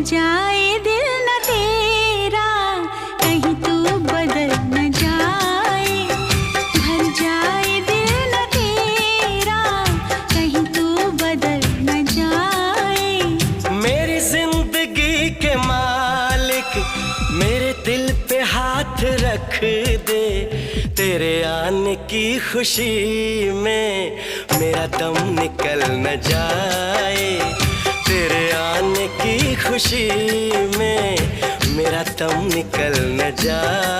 जाए दिल न तेरा, कहीं तू बदल न जाए। भर जाए दिल न तेरा, कहीं तू बदल न जाए। मेरी जिंदगी के मालिक मेरे दिल पे हाथ रख दे, तेरे आने की खुशी में मेरा दम निकल न जाए। तेरे आने की खुशी में मेरा दम निकल न जाए।